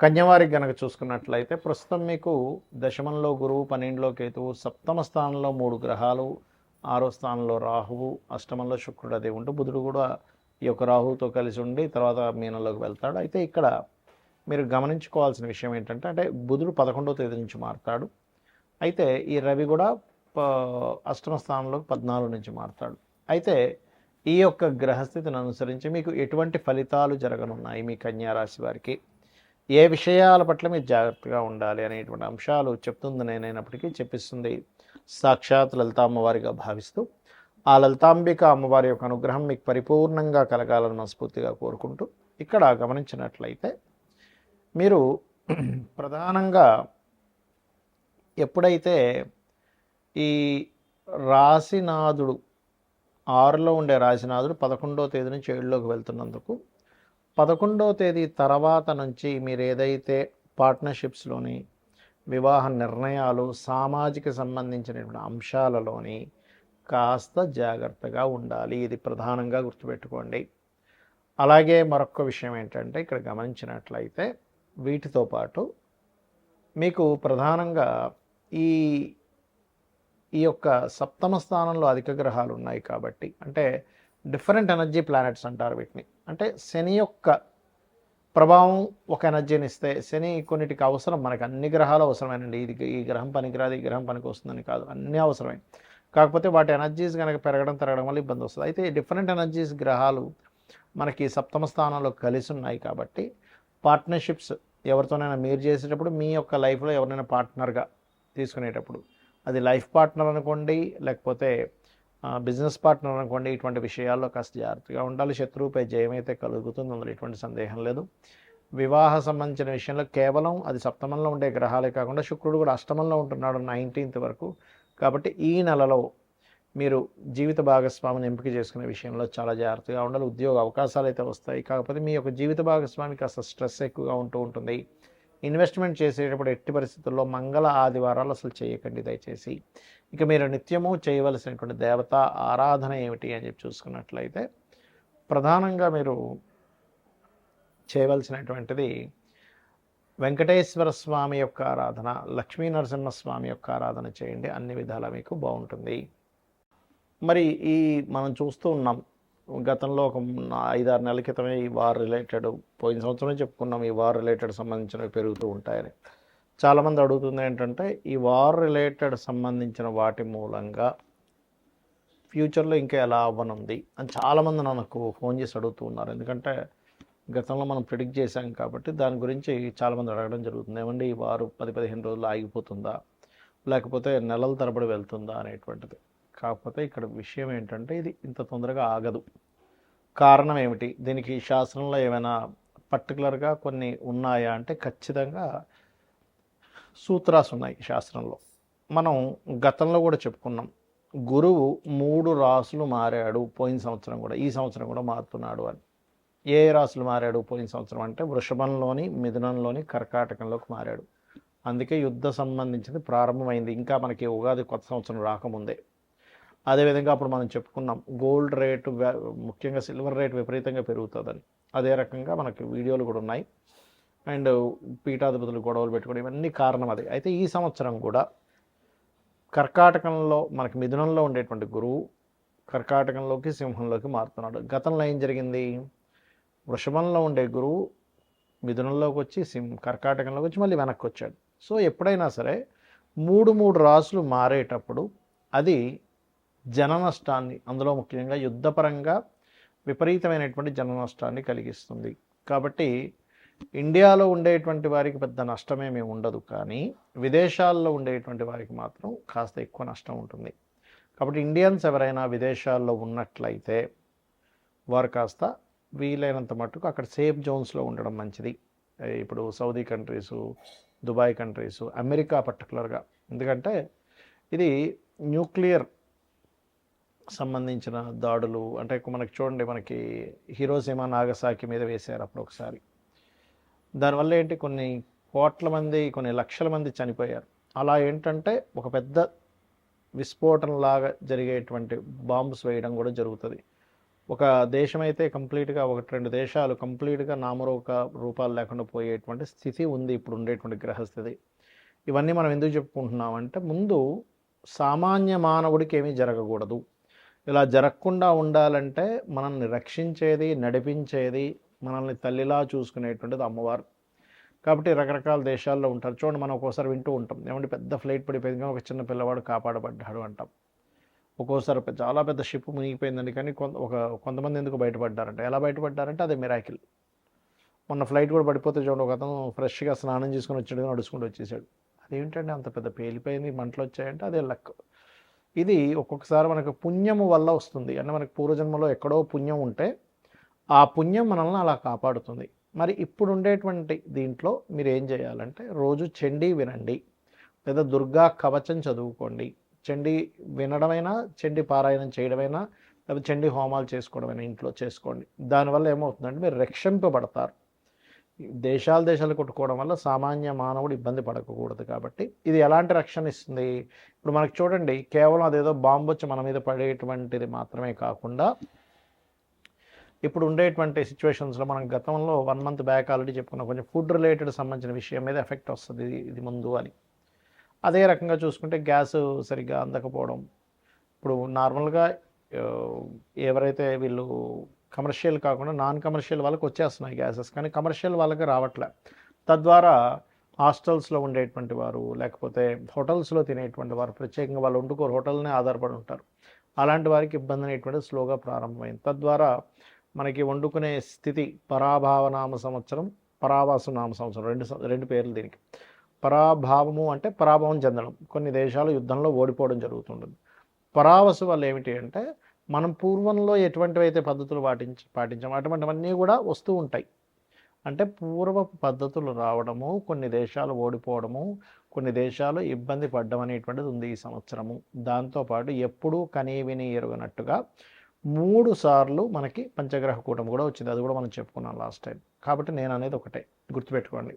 కన్యవారికి గనక చూసుకున్నట్లయితే ప్రస్తుతం మీకు దశమంలో గురువు, 12లో కేతువు, సప్తమ స్థానంలో 3 గ్రహాలు, 6వ స్థానంలో రాహువు, అష్టమంలో శుక్రుడు అదే ఉంటూ బుధుడు కూడా ఈ యొక్క రాహువుతో కలిసి ఉండి తర్వాత మీనంలోకి వెళ్తాడు. అయితే ఇక్కడ మీరు గమనించుకోవాల్సిన విషయం ఏంటంటే అంటే బుధుడు 11వ తేదీ నుంచి మారుతాడు. అయితే ఈ రవి కూడా అష్టమ స్థానంలోకి 14 నుంచి మారుతాడు. అయితే ఈ యొక్క గ్రహస్థితిని అనుసరించి మీకు ఎటువంటి ఫలితాలు జరగనున్నాయి మీ కన్యా రాశి వారికి, ఏ విషయాల పట్ల మీరు జాగ్రత్తగా ఉండాలి అనేటువంటి అంశాలు చెప్తుంది నేనైనప్పటికీ చెప్పిస్తుంది సాక్షాత్ లలిత అమ్మవారిగా భావిస్తూ ఆ లలితాంబిక అమ్మవారి యొక్క అనుగ్రహం మీకు పరిపూర్ణంగా కలగాలని మనస్ఫూర్తిగా కోరుకుంటూ ఇక్కడ గమనించినట్లయితే మీరు ప్రధానంగా ఎప్పుడైతే ఈ రాశినాథుడు 6లో ఉండే రాశినాథుడు 11వ తేదీ నుంచి 7లోకి వెళ్తున్నందుకు 11వ తేదీ తర్వాత నుంచి మీరు ఏదైతే పార్ట్నర్షిప్స్లోని వివాహ నిర్ణయాలు సామాజిక సంబంధించినటువంటి అంశాలలోని కాస్త జాగ్రత్తగా ఉండాలి. ఇది ప్రధానంగా గుర్తుపెట్టుకోండి. అలాగే మరొక విషయం ఏంటంటే ఇక్కడ గమనించినట్లయితే వీటితో పాటు మీకు ప్రధానంగా ఈ ఈ యొక్క సప్తమ స్థానంలో అధిక గ్రహాలు ఉన్నాయి కాబట్టి అంటే డిఫరెంట్ ఎనర్జీ ప్లానెట్స్ అంటారు వీటిని. అంటే శని యొక్క ప్రభావం ఒక ఎనర్జీని ఇస్తే శని కొన్నిటికి అవసరం, మనకి అన్ని గ్రహాలు అవసరమేనండి. ఇది ఈ గ్రహం పనికిరాదు, ఈ గ్రహం పనికి వస్తుందని కాదు, అన్నీ అవసరమే. కాకపోతే వాటి ఎనర్జీస్ కనుక పెరగడం తరగడం వల్ల ఇబ్బంది వస్తుంది. అయితే డిఫరెంట్ ఎనర్జీస్ గ్రహాలు మనకి సప్తమ స్థానంలో కలిసి ఉన్నాయి కాబట్టి పార్ట్నర్షిప్స్ ఎవరితోనైనా మీరు చేసేటప్పుడు మీ యొక్క లైఫ్లో ఎవరైనా పార్ట్నర్గా తీసుకునేటప్పుడు అది లైఫ్ పార్ట్నర్ అనుకోండి, లేకపోతే బిజినెస్ పార్ట్నర్ అనుకోండి, ఇటువంటి విషయాల్లో కాస్త జాగ్రత్తగా ఉండాలి. శత్రువుపై జయమైతే కలుగుతుంది, అందులో ఎటువంటి సందేహం లేదు. వివాహ సంబంధించిన విషయంలో కేవలం అది సప్తమంలో ఉండే గ్రహాలే కాకుండా శుక్రుడు కూడా అష్టమంలో ఉంటున్నాడు 19th వరకు. కాబట్టి ఈ నెలలో మీరు జీవిత భాగస్వామిని ఎంపిక చేసుకునే విషయంలో చాలా జాగ్రత్తగా ఉండాలి. ఉద్యోగ అవకాశాలు అయితే వస్తాయి, కాకపోతే మీ యొక్క జీవిత భాగస్వామి కాస్త స్ట్రెస్ ఎక్కువగా ఉంటుంది. ఇన్వెస్ట్మెంట్ చేసేటప్పుడు ఎట్టి పరిస్థితుల్లో మంగళ ఆదివారాలు అసలు చేయకండి దయచేసి. ఇక మీరు నిత్యము చేయవలసినటువంటి దేవత ఆరాధన ఏమిటి అని చెప్పి చూసుకున్నట్లయితే ప్రధానంగా మీరు చేయవలసినటువంటిది వెంకటేశ్వర స్వామి యొక్క ఆరాధన, లక్ష్మీ నరసింహస్వామి యొక్క ఆరాధన చేయండి. అన్ని విధాలా మీకు బాగుంటుంది. మరి మనం చూస్తూ ఉన్నాం గతంలో ఒక 5-6 నెలల క్రితమే ఈ వార్ రిలేటెడ్, పోయిన సంవత్సరమే చెప్పుకున్నాం ఈ వార్ రిలేటెడ్ సంబంధించినవి పెరుగుతూ ఉంటాయని. చాలామంది అడుగుతుంది ఏంటంటే ఈ వార్ రిలేటెడ్ సంబంధించిన వాటి మూలంగా ఫ్యూచర్లో ఇంకా ఎలా అవ్వనుంది అని చాలామంది నాకు ఫోన్ చేసి అడుగుతూ ఉన్నారు. ఎందుకంటే గతంలో మనం ప్రిడిక్ట్ చేశాం కాబట్టి దాని గురించి చాలామంది అడగడం జరుగుతుంది. ఏమంటే ఈ వారు 10-15 రోజులు ఆగిపోతుందా, లేకపోతే నెలల తరబడి వెళ్తుందా అనేటువంటిది. కాకపోతే ఇక్కడ విషయం ఏంటంటే ఇది ఇంత తొందరగా ఆగదు. కారణం ఏమిటి, దీనికి శాస్త్రంలో ఏమైనా పర్టికులర్గా కొన్ని ఉన్నాయా అంటే ఖచ్చితంగా సూత్రాలు ఉన్నాయి శాస్త్రంలో. మనం గతంలో కూడా చెప్పుకున్నాం, గురువు 3 రాసులు మారాడు పోయిన సంవత్సరం కూడా, ఈ సంవత్సరం కూడా మారుతున్నాడు అని. ఏ రాసులు మారాడు పోయిన సంవత్సరం అంటే వృషభంలోని, మిథునంలోని, కర్కాటకంలోకి మారాడు. అందుకే యుద్ధ సంబంధించింది ప్రారంభమైంది, ఇంకా మనకి ఉగాది కొత్త సంవత్సరం రాకముందే. అదేవిధంగా అప్పుడు మనం చెప్పుకున్నాం గోల్డ్ రేటు, ముఖ్యంగా సిల్వర్ రేట్ విపరీతంగా పెరుగుతుందని. అదే రకంగా మనకి వీడియోలు కూడా ఉన్నాయి. అండ్ పీఠాధిపతులు గొడవలు పెట్టుకోవడం ఇవన్నీ కారణం అదే. అయితే ఈ సంవత్సరం కూడా కర్కాటకంలో మనకి మిథునంలో ఉండేటువంటి గురువు కర్కాటకంలోకి, సింహంలోకి మారుతున్నాడు. గతంలో ఏం జరిగింది, వృషభంలో ఉండే గురువు మిథునంలోకి వచ్చి కర్కాటకంలోకి వచ్చి మళ్ళీ వెనక్కి వచ్చాడు. సో ఎప్పుడైనా సరే 3 రాసులు మారేటప్పుడు అది జన నష్టాన్ని, అందులో ముఖ్యంగా యుద్ధపరంగా విపరీతమైనటువంటి జన నష్టాన్ని కలిగిస్తుంది. కాబట్టి ఇండియాలో ఉండేటువంటి వారికి పెద్ద నష్టమేమీ ఉండదు, కానీ విదేశాల్లో ఉండేటువంటి వారికి మాత్రం కాస్త ఎక్కువ నష్టం ఉంటుంది. కాబట్టి ఇండియన్స్ ఎవరైనా విదేశాల్లో ఉన్నట్లయితే వారు కాస్త వీలైనంత మట్టుకు అక్కడ సేఫ్ జోన్స్లో ఉండడం మంచిది. ఇప్పుడు Saudi countries, Dubai countries, America పర్టికులర్గా, ఎందుకంటే ఇది న్యూక్లియర్ సంబంధించిన దాడులు. అంటే మనకి చూడండి, మనకి హిరోషిమా నాగసాకి మీద వేశారు అప్పుడు ఒకసారి. దానివల్ల ఏంటి, కొన్ని కోట్ల మంది, కొన్ని లక్షల మంది చనిపోయారు. అలా ఏంటంటే ఒక పెద్ద విస్ఫోటనలాగా జరిగేటువంటి బాంబ్స్ వేయడం కూడా జరుగుతుంది. ఒక దేశం అయితే కంప్లీట్గా 1-2 దేశాలు కంప్లీట్గా రూపాలు లేకుండా పోయేటువంటి స్థితి ఉంది ఇప్పుడు ఉండేటువంటి గ్రహస్థితి. ఇవన్నీ మనం ఎందుకు చెప్పుకుంటున్నామంటే ముందు సామాన్య మానవుడికి ఏమీ జరగకూడదు. ఇలా జరగకుండా ఉండాలంటే మనల్ని రక్షించేది, నడిపించేది, మనల్ని తల్లిలా చూసుకునేటువంటిది అమ్మవారు. కాబట్టి రకరకాల దేశాల్లో ఉంటారు. చూడండి, మనం ఒక్కోసారి వింటూ ఉంటాం, ఏమంటే పెద్ద ఫ్లైట్ పడిపోయింది కానీ ఒక చిన్న పిల్లవాడు కాపాడబడ్డాడు అంటాం. ఒక్కోసారి చాలా పెద్ద షిప్ మునిగిపోయిందండి కానీ కొంతమంది ఎందుకు బయటపడ్డారంటే, ఎలా బయటపడ్డారంటే అదే మిరాకిల్. మొన్న ఫ్లైట్ కూడా పడిపోతే చూడండి, ఒక అతను ఫ్రెష్గా స్నానం చేసుకుని వచ్చాడు, నడుచుకుంటూ వచ్చేసాడు. అదేంటంటే అంత పెద్ద పేలిపోయింది, మంటలు వచ్చాయంటే అదే లక్. ఇది ఒక్కొక్కసారి మనకు పుణ్యము వల్ల వస్తుంది. అంటే మనకు పూర్వజన్మలో ఎక్కడో పుణ్యం ఉంటే ఆ పుణ్యం మనల్ని అలా కాపాడుతుంది. మరి ఇప్పుడు ఉండేటువంటి దీంట్లో మీరు ఏం చేయాలంటే రోజు చండీ వినండి, లేదా దుర్గా కవచం చదువుకోండి. చండీ వినడమైనా, చండీ పారాయణం చేయడమైనా, లేదా చండీ హోమాలు చేసుకోవడమైనా ఇంట్లో చేసుకోండి. దానివల్ల ఏమవుతుందంటే మీరు రక్షింపబడతారు. దేశాలు కొట్టుకోవడం వల్ల సామాన్య మానవుడు ఇబ్బంది పడకూడదు. కాబట్టి ఇది ఎలాంటి రక్షణ ఇస్తుంది? ఇప్పుడు మనకు చూడండి, కేవలం అదేదో బాంబు వచ్చి మన మీద పడేటువంటిది మాత్రమే కాకుండా ఇప్పుడు ఉండేటువంటి సిచ్యువేషన్స్లో మనం గతంలో 1 మంత్ బ్యాక్ ఆల్రెడీ చెప్పుకున్నాం, కొంచెం ఫుడ్ రిలేటెడ్ సంబంధించిన విషయం మీద ఎఫెక్ట్ వస్తుంది ఇది ముందు అని. అదే రకంగా చూసుకుంటే గ్యాస్ సరిగ్గా అందకపోవడం, ఇప్పుడు నార్మల్గా ఎవరైతే వీళ్ళు కమర్షియల్ కాకుండా నాన్ కమర్షియల్ వాళ్ళకి వచ్చేస్తున్నాయి గ్యాసెస్, కానీ కమర్షియల్ వాళ్ళకి రావట్లే. తద్వారా హాస్టల్స్లో ఉండేటువంటి వారు, లేకపోతే హోటల్స్లో తినేటువంటి వారు, ప్రత్యేకంగా వాళ్ళు వండుకోరు, హోటల్నే ఆధారపడి ఉంటారు. అలాంటి వారికి ఇబ్బంది అనేటువంటిది స్లోగా ప్రారంభమైంది. తద్వారా మనకి వండుకునే స్థితి పరాభావనామ సంవత్సరం, పరావాసు నామ సంవత్సరం, రెండు పేర్లు దీనికి. పరాభావము అంటే పరాభవం చెందడం, కొన్ని దేశాలు యుద్ధంలో ఓడిపోవడం జరుగుతుంటుంది. పరావసు వల్ల ఏమిటి అంటే మనం పూర్వంలో ఎటువంటివైతే పద్ధతులు పాటించామో అటువంటివన్నీ కూడా వస్తూ ఉంటాయి. అంటే పూర్వపు పద్ధతులు రావడము, కొన్ని దేశాలు ఓడిపోవడము, కొన్ని దేశాలు ఇబ్బంది పడ్డం అనేటువంటిది ఉంది ఈ సంవత్సరము. దాంతోపాటు ఎప్పుడూ కనీ విని ఎరుగనట్టుగా 3 సార్లు మనకి పంచగ్రహ కూటమి కూడా వచ్చింది. అది కూడా మనం చెప్పుకున్నాం లాస్ట్ టైం. కాబట్టి నేను అనేది ఒకటే గుర్తుపెట్టుకోండి.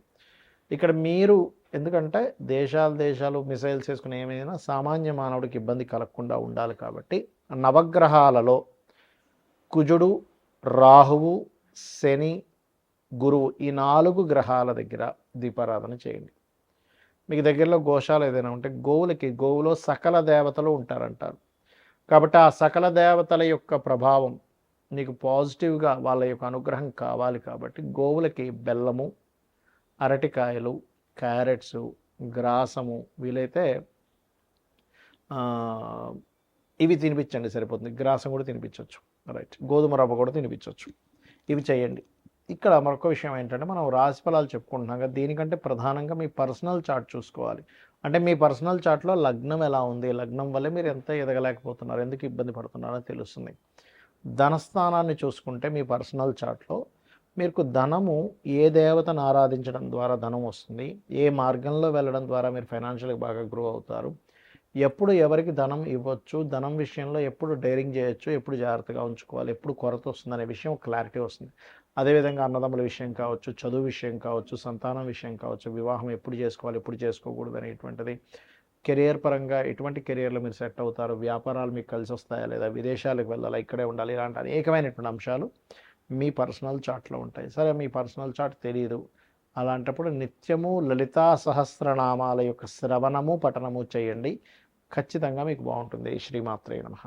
ఇక్కడ మీరు ఎందుకంటే దేశాలు మిసైల్స్ వేసుకుని ఏమైనా సామాన్య మానవుడికి ఇబ్బంది కలగకుండా ఉండాలి. కాబట్టి నవగ్రహాలలో కుజుడు, రాహువు, శని, గురువు, ఈ 4 గ్రహాల దగ్గర దీపారాధన చేయండి. మీకు దగ్గరలో గోశాల ఏదైనా ఉంటే గోవులో సకల దేవతలు ఉంటారంటారు. కాబట్టి ఆ సకల దేవతల యొక్క ప్రభావం నీకు పాజిటివ్గా వాళ్ళ యొక్క అనుగ్రహం కావాలి. కాబట్టి గోవులకి బెల్లము, అరటికాయలు, క్యారెట్స్, గ్రాసము, వీలైతే ఇవి తినిపించండి సరిపోతుంది. గ్రాసం కూడా తినిపించవచ్చు, రైట్. గోధుమ రవ్వ కూడా తినిపించవచ్చు. ఇవి చేయండి. ఇక్కడ మరొక విషయం ఏంటంటే మనం రాశి ఫలాలు చెప్పుకుంటున్నాం కదా, దీనికంటే ప్రధానంగా మీ పర్సనల్ చార్ట్ చూసుకోవాలి. అంటే మీ పర్సనల్ చార్ట్లో లగ్నం ఎలా ఉంది, లగ్నం వల్ల మీరు ఎంత ఎదగలేకపోతున్నారు, ఎందుకు ఇబ్బంది పడుతున్నారో తెలుస్తుంది. ధనస్థానాన్ని చూసుకుంటే మీ పర్సనల్ చార్ట్లో మీకు ధనము ఏ దేవతను ఆరాధించడం ద్వారా ధనం వస్తుంది, ఏ మార్గంలో వెళ్ళడం ద్వారా మీరు ఫైనాన్షియల్గా బాగా గ్రో అవుతారు, ఎప్పుడు ఎవరికి ధనం ఇవ్వచ్చు, ధనం విషయంలో ఎప్పుడు డైరింగ్ చేయొచ్చు, ఎప్పుడు జాగ్రత్తగా ఉంచుకోవాలి, ఎప్పుడు కొరత వస్తుంది అనే విషయం క్లారిటీ వస్తుంది. అదేవిధంగా అన్నదమ్ముల విషయం కావచ్చు, చదువు విషయం కావచ్చు, సంతానం విషయం కావచ్చు, వివాహం ఎప్పుడు చేసుకోవాలి, ఎప్పుడు చేసుకోకూడదు అనేటువంటిది, కెరియర్ పరంగా ఎటువంటి కెరియర్లో మీరు సెట్ అవుతారు, వ్యాపారాలు మీకు కలిసి వస్తాయా లేదా, విదేశాలకు వెళ్ళాలా, ఇక్కడే ఉండాలి, ఇలాంటి అనేకమైనటువంటి అంశాలు మీ పర్సనల్ చార్ట్లో ఉంటాయి. సరే, మీ పర్సనల్ చార్ట్ తెలియదు, అలాంటప్పుడు నిత్యము లలితా సహస్రనామాల యొక్క శ్రవణము, పఠనము చేయండి. ఖచ్చితంగా మీకు బాగుంటుంది. శ్రీమాత్రే నమః.